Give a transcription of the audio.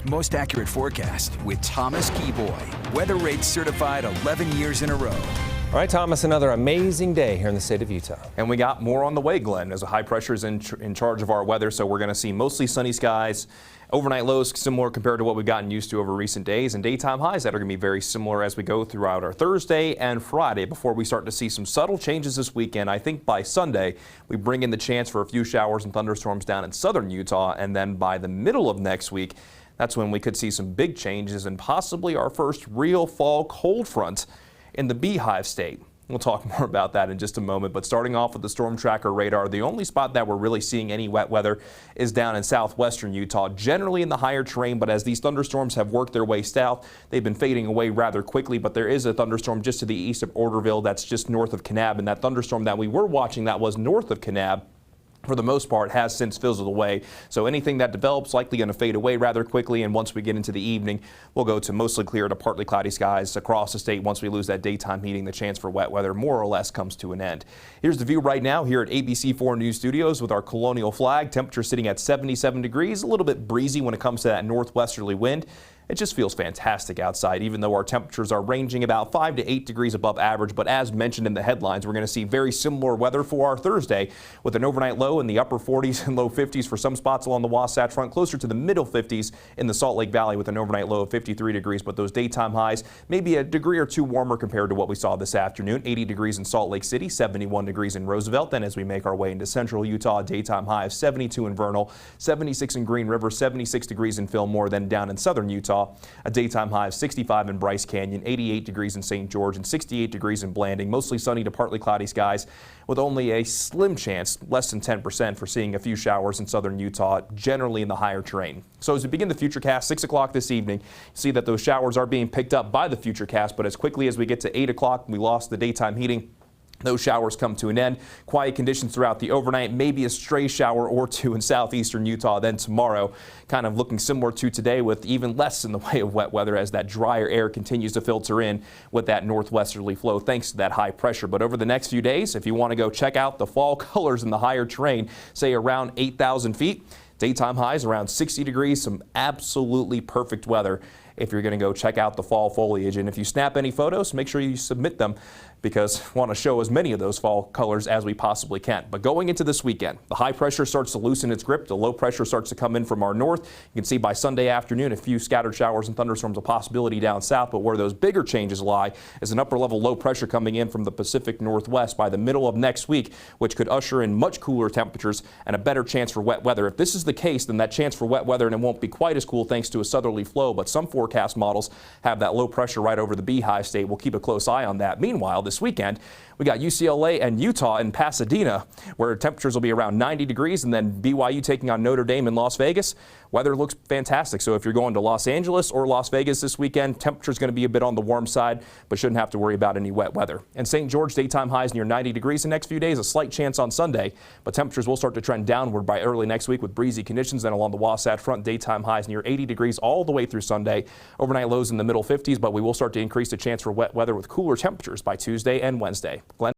Most accurate forecast with Thomas Geboy. Weather rates certified 11 years in a row. All right, Thomas, another amazing day here in the state of Utah. And we got more on the way, Glenn, as a high pressure is in charge of our weather. So we're going to see mostly sunny skies. Overnight lows similar compared to what we've gotten used to over recent days, and daytime highs that are going to be very similar as we go throughout our Thursday and Friday before we start to see some subtle changes this weekend. I think by Sunday we bring in the chance for a few showers and thunderstorms down in southern Utah, and then by the middle of next week, that's when we could see some big changes and possibly our first real fall cold front in the Beehive State. We'll talk more about that in just a moment, but starting off with the storm tracker radar, the only spot that we're really seeing any wet weather is down in southwestern Utah, generally in the higher terrain, but as these thunderstorms have worked their way south, they've been fading away rather quickly, but there is a thunderstorm just to the east of Orderville that's just north of Kanab, and that thunderstorm that we were watching that was north of Kanab, for the most part, has since fizzled away. So anything that develops likely going to fade away rather quickly, and once we get into the evening, we'll go to mostly clear to partly cloudy skies across the state. Once we lose that daytime heating, the chance for wet weather more or less comes to an end. Here's the view right now here at ABC4 News Studios with our Colonial flag. Temperature sitting at 77 degrees, a little bit breezy when it comes to that northwesterly wind. It just feels fantastic outside, even though our temperatures are ranging about 5 to 8 degrees above average. But as mentioned in the headlines, we're going to see very similar weather for our Thursday with an overnight low in the upper 40s and low 50s for some spots along the Wasatch Front, closer to the middle 50s in the Salt Lake Valley with an overnight low of 53 degrees. But those daytime highs maybe a degree or two warmer compared to what we saw this afternoon. 80 degrees in Salt Lake City, 71 degrees in Roosevelt. Then as we make our way into central Utah, daytime high of 72 in Vernal, 76 in Green River, 76 degrees in Fillmore. Then down in southern Utah, a daytime high of 65 in Bryce Canyon, 88 degrees in St. George, and 68 degrees in Blanding. Mostly sunny to partly cloudy skies with only a slim chance, less than 10%, for seeing a few showers in southern Utah, generally in the higher terrain. So as we begin the Futurecast, 6 o'clock this evening, see that those showers are being picked up by the Futurecast, but as quickly as we get to 8 o'clock, we lost the daytime heating. Those showers come to an end. Quiet conditions throughout the overnight, maybe a stray shower or two in southeastern Utah. Then tomorrow, kind of looking similar to today with even less in the way of wet weather as that drier air continues to filter in with that northwesterly flow thanks to that high pressure. But over the next few days, if you want to go check out the fall colors in the higher terrain, say around 8,000 feet, daytime highs around 60 degrees, some absolutely perfect weather if you're going to go check out the fall foliage. And if you snap any photos, make sure you submit them, because we want to show as many of those fall colors as we possibly can. But going into this weekend, the high pressure starts to loosen its grip. The low pressure starts to come in from our north. You can see by Sunday afternoon, a few scattered showers and thunderstorms a possibility down south. But where those bigger changes lie is an upper level low pressure coming in from the Pacific Northwest by the middle of next week, which could usher in much cooler temperatures and a better chance for wet weather. If this is the case, then that chance for wet weather, and it won't be quite as cool thanks to a southerly flow, but some forecast models have that low pressure right over the Beehive State. We'll keep a close eye on that. Meanwhile, this weekend, we got UCLA and Utah in Pasadena, where temperatures will be around 90 degrees, and then BYU taking on Notre Dame in Las Vegas. Weather looks fantastic. So if you're going to Los Angeles or Las Vegas this weekend, temperature's going to be a bit on the warm side, but shouldn't have to worry about any wet weather. And St. George, daytime highs near 90 degrees the next few days, a slight chance on Sunday, but temperatures will start to trend downward by early next week with breezy conditions. Then along the Wasatch Front, daytime highs near 80 degrees all the way through Sunday. Overnight lows in the middle 50s, but we will start to increase the chance for wet weather with cooler temperatures by Tuesday and Wednesday. Glenn?